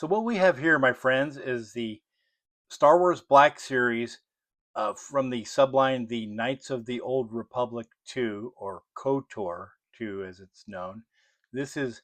So what we have here, my friends, is the Star Wars Black Series from the subline The Knights of the Old Republic 2, or KOTOR 2 as it's known. This is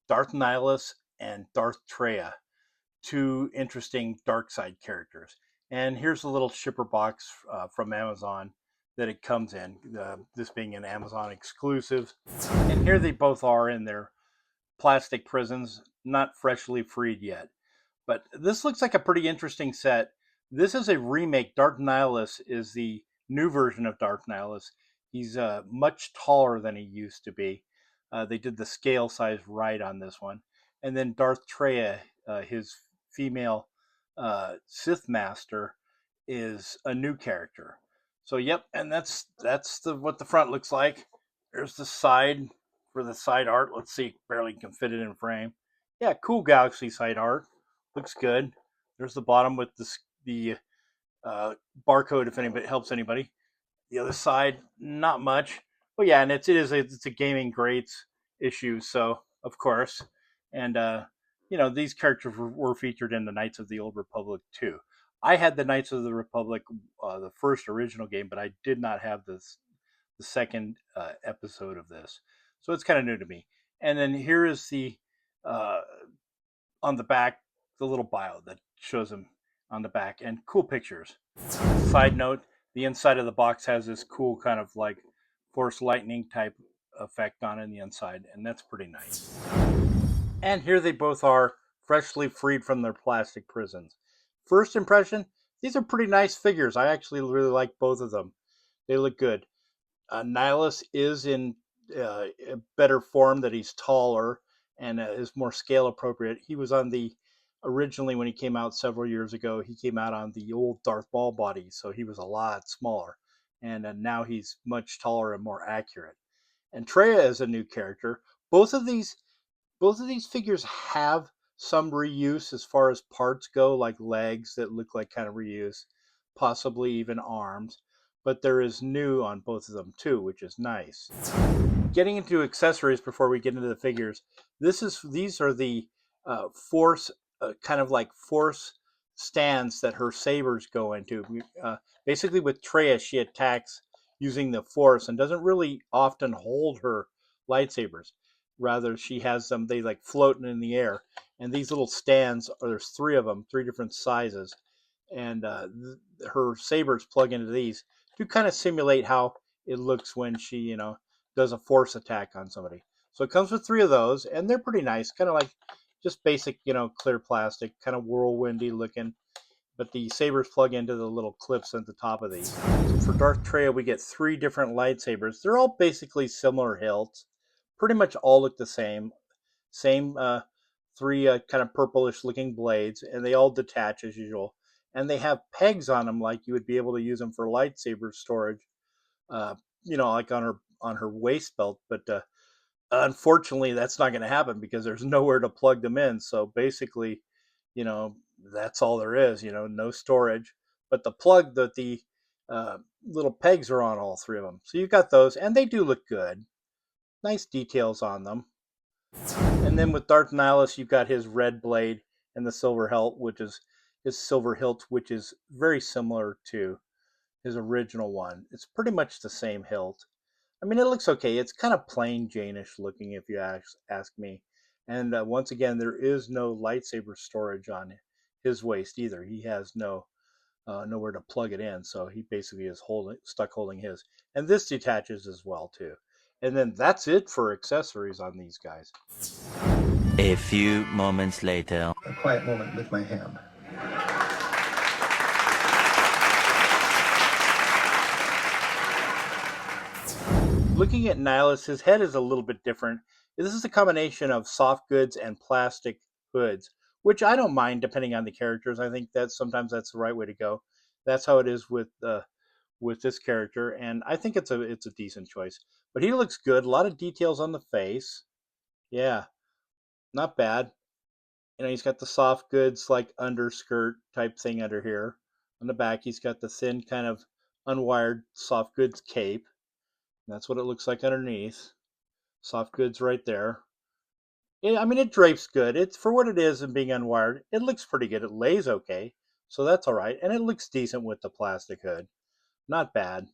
Darth Nihilus and Darth Traya, two interesting dark side characters. And here's a little shipper box from Amazon that it comes in, this being an Amazon exclusive. And here they both are in their plastic prisons, not freshly freed yet. But this looks like a pretty interesting set. This is a remake. Darth Nihilus is the new version of Darth Nihilus. He's much taller than he used to be. They did the scale size right on this one. And then Darth Traya, his female Sith master, is a new character. So yep, and that's what the front looks like. There's the side for the side art. Let's see, barely can fit it in frame. Yeah, cool galaxy side art. Looks good. There's the bottom with the barcode if anybody helps anybody. The other side, not much. But yeah, and it's a gaming greats issue, so of course, and these characters were featured in the Knights of the Old Republic too. I had the Knights of the Republic, the first original game, but I did not have the second episode of this, so it's kind of new to me. And then here is the uh, on the back, the little bio that shows him on the back, and cool pictures. Side note, the inside of the box has this cool kind of like force lightning type effect on it in the inside, and that's pretty nice. And here they both are, freshly freed from their plastic prisons. First impression, these are pretty nice figures. I actually really like both of them. They look good. Nihilus is in a better form, that he's taller and is more scale appropriate. He was on the originally, when he came out several years ago, he came out on the old Darth Ball body, so he was a lot smaller, and now he's much taller and more accurate. And Traya is a new character. Both of these both of these figures have some reuse as far as parts go, like legs that look like kind of reuse, possibly even arms. But there is new on both of them too, which is nice. Getting into accessories before we get into the figures, these are the force kind of like force stands that her sabers go into. Basically, with Traya, she attacks using the force and doesn't really often hold her lightsabers. Rather, she has them, they like floating in the air. And these little stands, there's three of them, three different sizes, and her sabers plug into these to kind of simulate how it looks when she, does a force attack on somebody. So it comes with three of those, and they're pretty nice, kind of like just basic, clear plastic, kind of whirlwindy looking. But the sabers plug into the little clips at the top of these. For Darth Traya, we get three different lightsabers. They're all basically similar hilts. Pretty much all look the same. Same three kind of purplish looking blades, and they all detach as usual. And they have pegs on them, like you would be able to use them for lightsaber storage. Uh, like on her waist belt, but unfortunately, that's not going to happen because there's nowhere to plug them in. So basically, you know, that's all there is. No storage, but the plug that the little pegs are on all three of them. So you've got those, and they do look good. Nice details on them. And then with Darth Nihilus, you've got his red blade and the silver hilt, which is very similar to his original one. It's pretty much the same hilt. I mean, it looks okay. It's kind of plain Janish looking, if you ask me. And once again, there is no lightsaber storage on his waist either. He has nowhere to plug it in, so he basically is stuck holding his. And this detaches as well too. And then that's it for accessories on these guys. A few moments later. A quiet moment with my hand. Looking at Nihilus, his head is a little bit different. This is a combination of soft goods and plastic hoods, which I don't mind depending on the characters. I think that sometimes that's the right way to go. That's how it is with this character, and I think it's a decent choice. But he looks good. A lot of details on the face. Yeah, not bad. He's got the soft goods like underskirt type thing under here. On the back, he's got the thin kind of unwired soft goods cape. That's what it looks like underneath. Soft goods right there. I mean, it drapes good. It's for what it is and being unwired. It looks pretty good. It lays okay, so that's all right, and it looks decent with the plastic hood. Not bad.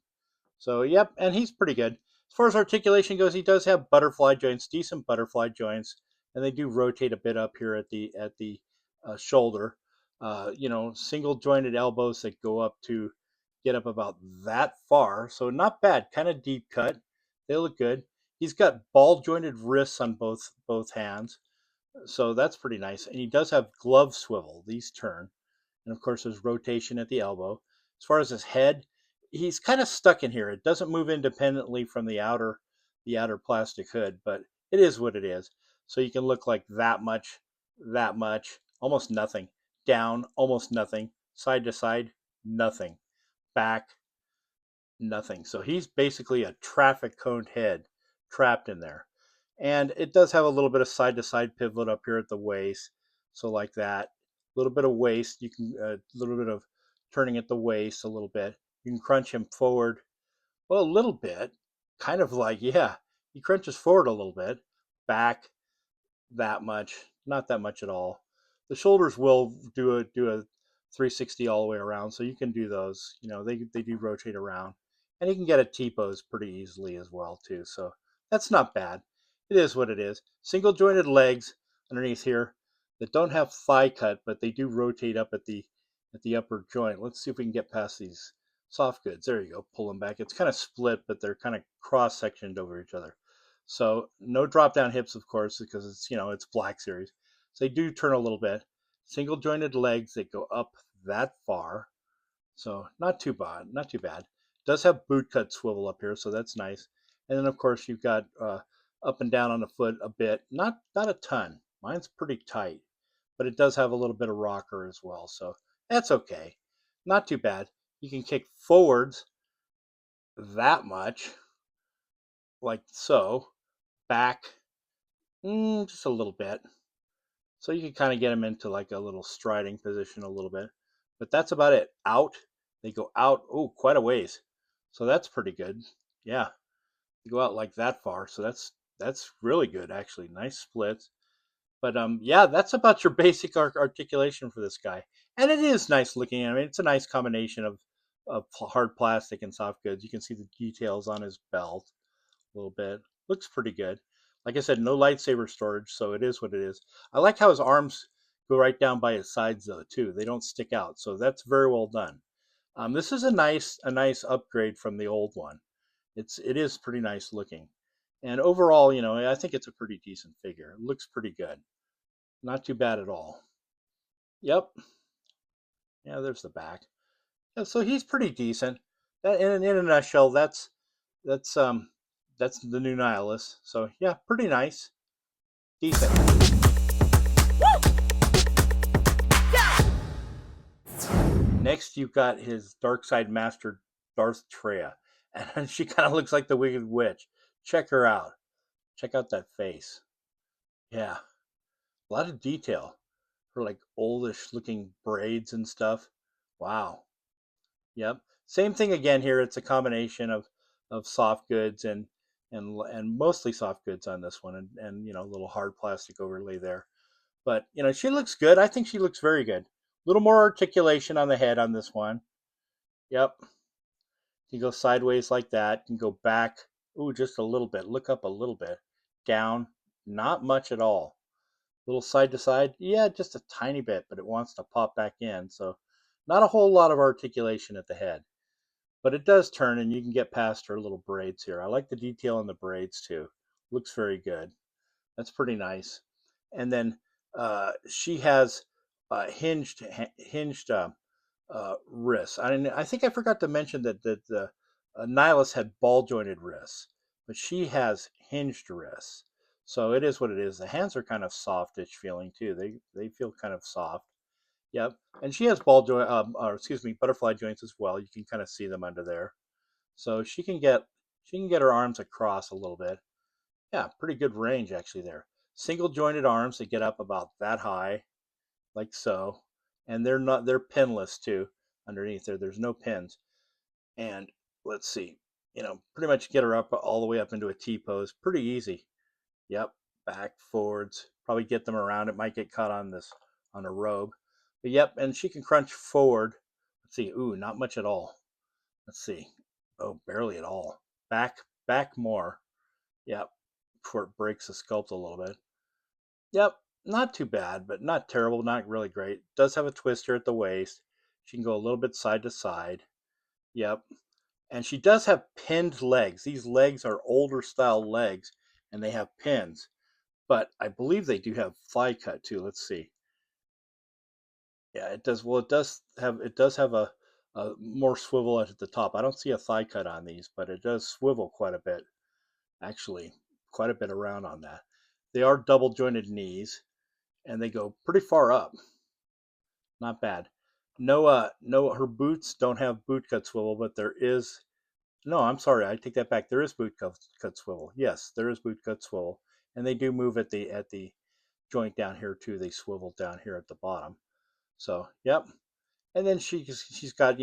So, yep, and he's pretty good. As far as articulation goes, he does have butterfly joints, decent butterfly joints, and they do rotate a bit up here at the shoulder. Single jointed elbows that go up to get up about that far. So not bad, kind of deep cut. They look good. He's got ball jointed wrists on both hands, so that's pretty nice. And he does have glove swivel. These turn, and of course there's rotation at the elbow. As far as his head, he's kind of stuck in here. It doesn't move independently from the outer plastic hood, but it is what it is. So you can look like that much, almost nothing. Down, almost nothing. Side to side, nothing. Back, nothing. So he's basically a traffic cone head trapped in there. And it does have a little bit of side to side pivot up here at the waist. So like that, a little bit of waist. You can a little bit of turning at the waist a little bit. You can crunch him forward. Well, a little bit, kind of like, yeah, he crunches forward a little bit, back that much, not that much at all. The shoulders will do a 360 all the way around, so you can do those. They do rotate around, and you can get a T pose pretty easily as well too. So that's not bad. It is what it is. Single jointed legs underneath here that don't have thigh cut, but they do rotate up at the upper joint. Let's see if we can get past these soft goods. There you go. Pull them back. It's kind of split, but they're kind of cross sectioned over each other. So no drop down hips, of course, because it's Black Series. So they do turn a little bit. Single jointed legs that go up that far. So not too bad, not too bad. Does have boot cut swivel up here, so that's nice. And then of course you've got up and down on the foot a bit, not a ton. Mine's pretty tight, but it does have a little bit of rocker as well, so that's okay. Not too bad. You can kick forwards that much, like so, back just a little bit. So you can kind of get them into like a little striding position a little bit. But that's about it. Out, they go out, oh, quite a ways. So that's pretty good. Yeah, they go out like that far. So that's really good actually. Nice splits. But yeah, that's about your basic articulation for this guy. And it is nice looking. I mean, it's a nice combination of hard plastic and soft goods. You can see the details on his belt a little bit. Looks pretty good. Like I said, no lightsaber storage, so it is what it is. I like how his arms go right down by his sides though too. They don't stick out, so that's very well done. This is a nice upgrade from the old one. It is pretty nice looking, and overall, I think it's a pretty decent figure. It looks pretty good, not too bad at all. Yep, yeah, there's the back. Yeah, so he's pretty decent. That in a nutshell, that's um that's the new Nihilus. So yeah, pretty nice, decent. Next, you've got his dark side master, Darth Traya, and she kind of looks like the Wicked Witch. Check her out. Check out that face. Yeah, a lot of detail. Her like oldish looking braids and stuff. Wow. Yep. Same thing again here. It's a combination of soft goods and mostly soft goods on this one, and a little hard plastic overlay there. But she looks good. I think she looks very good. A little more articulation on the head on this one. Yep. You go sideways like that. You can go back. Ooh, just a little bit. Look up a little bit. Down. Not much at all. Little side to side. Yeah, just a tiny bit, but it wants to pop back in. So not a whole lot of articulation at the head. But it does turn, and you can get past her little braids here. I like the detail in the braids too. Looks very good. That's pretty nice. And then she has hinged wrists. I think I forgot to mention that the Nihilus had ball jointed wrists, but she has hinged wrists. So it is what it is. The hands are kind of softish feeling too. They feel kind of soft. Yep. And she has or excuse me, butterfly joints as well. You can kind of see them under there. So she can get her arms across a little bit. Yeah, pretty good range actually there. Single jointed arms that get up about that high, like so. And they're pinless too underneath there. There's no pins. And let's see, pretty much get her up all the way up into a T pose. Pretty easy. Yep. Back, forwards, probably get them around. It might get caught on a robe. But yep, and she can crunch forward. Let's see. Ooh, not much at all. Let's see. Oh, barely at all. Back more. Yep, before it breaks the sculpt a little bit. Yep, not too bad, but not terrible, not really great. Does have a twister at the waist. She can go a little bit side to side. Yep. And she does have pinned legs. These legs are older style legs, and they have pins. But I believe they do have thigh cut too. Let's see. Yeah, it does. Well, it does have a more swivel at the top. I don't see a thigh cut on these, but it does swivel quite a bit. Actually, quite a bit around on that. They are double jointed knees, and they go pretty far up. Not bad. No, her boots don't have boot cut swivel, but there is. No, I'm sorry, I take that back. There is cut swivel. Yes, there is boot cut swivel, and they do move at the joint down here too. They swivel down here at the bottom. So, yep. And then she's got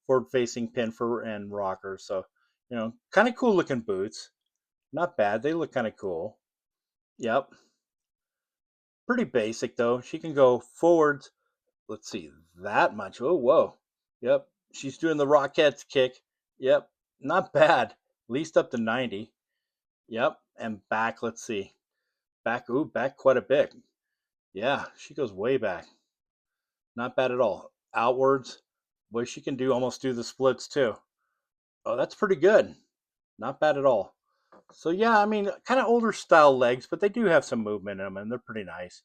forward facing pin for and rocker. So, kind of cool looking boots. Not bad. They look kind of cool. Yep. Pretty basic though. She can go forwards. Let's see, that much. Oh, whoa. Yep. She's doing the Rockettes kick. Yep. Not bad. At least up to 90. Yep. And back, let's see. Back, ooh, back quite a bit. Yeah, she goes way back. Not bad at all. Outwards, boy, she can almost do the splits too. Oh, that's pretty good. Not bad at all. So yeah, I mean, kind of older style legs, but they do have some movement in them, and they're pretty nice.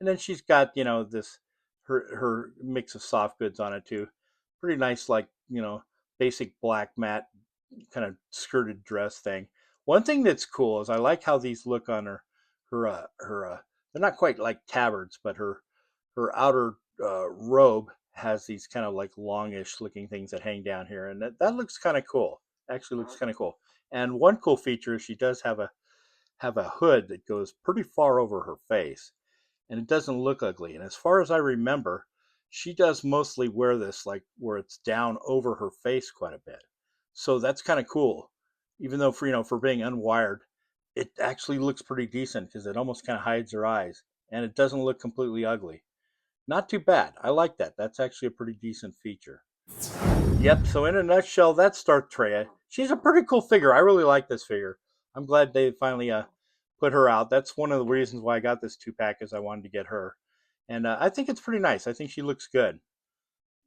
And then she's got this her mix of soft goods on it too. Pretty nice, like basic black matte kind of skirted dress thing. One thing that's cool is I like how these look on her. They're not quite like tabards, but her outer robe has these kind of like longish looking things that hang down here, and that looks kind of cool. Actually, looks kind of cool. And one cool feature is she does have a hood that goes pretty far over her face, and it doesn't look ugly. And as far as I remember, she does mostly wear this like where it's down over her face quite a bit. So that's kind of cool. Even though for being unwired, it actually looks pretty decent because it almost kind of hides her eyes, and it doesn't look completely ugly. Not too bad. I like that. That's actually a pretty decent feature. Yep. So in a nutshell, that's Darth Traya. She's a pretty cool figure. I really like this figure. I'm glad they finally put her out. That's one of the reasons why I got this 2-pack is I wanted to get her, and I think it's pretty nice. I think she looks good.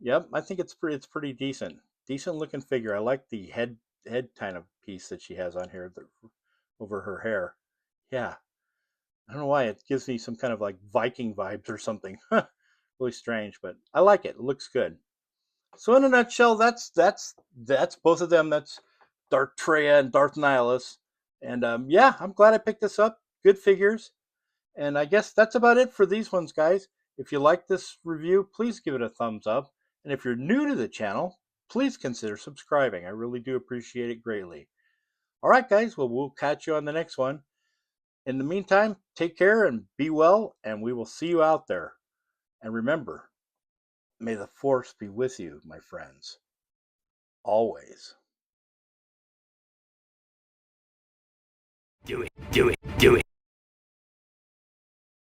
Yep. I think it's pretty decent. Decent looking figure. I like the head kind of piece that she has on here over her hair. Yeah. I don't know why it gives me some kind of like Viking vibes or something. Really strange, but I like it. It looks good. So in a nutshell, that's both of them. That's Darth Traya and Darth Nihilus. And yeah, I'm glad I picked this up. Good figures. And I guess that's about it for these ones, guys. If you like this review, please give it a thumbs up. And if you're new to the channel, please consider subscribing. I really do appreciate it greatly. All right, guys. Well, we'll catch you on the next one. In the meantime, take care and be well, and we will see you out there. And remember, may the force be with you, my friends. Always. Do it, do it, do it.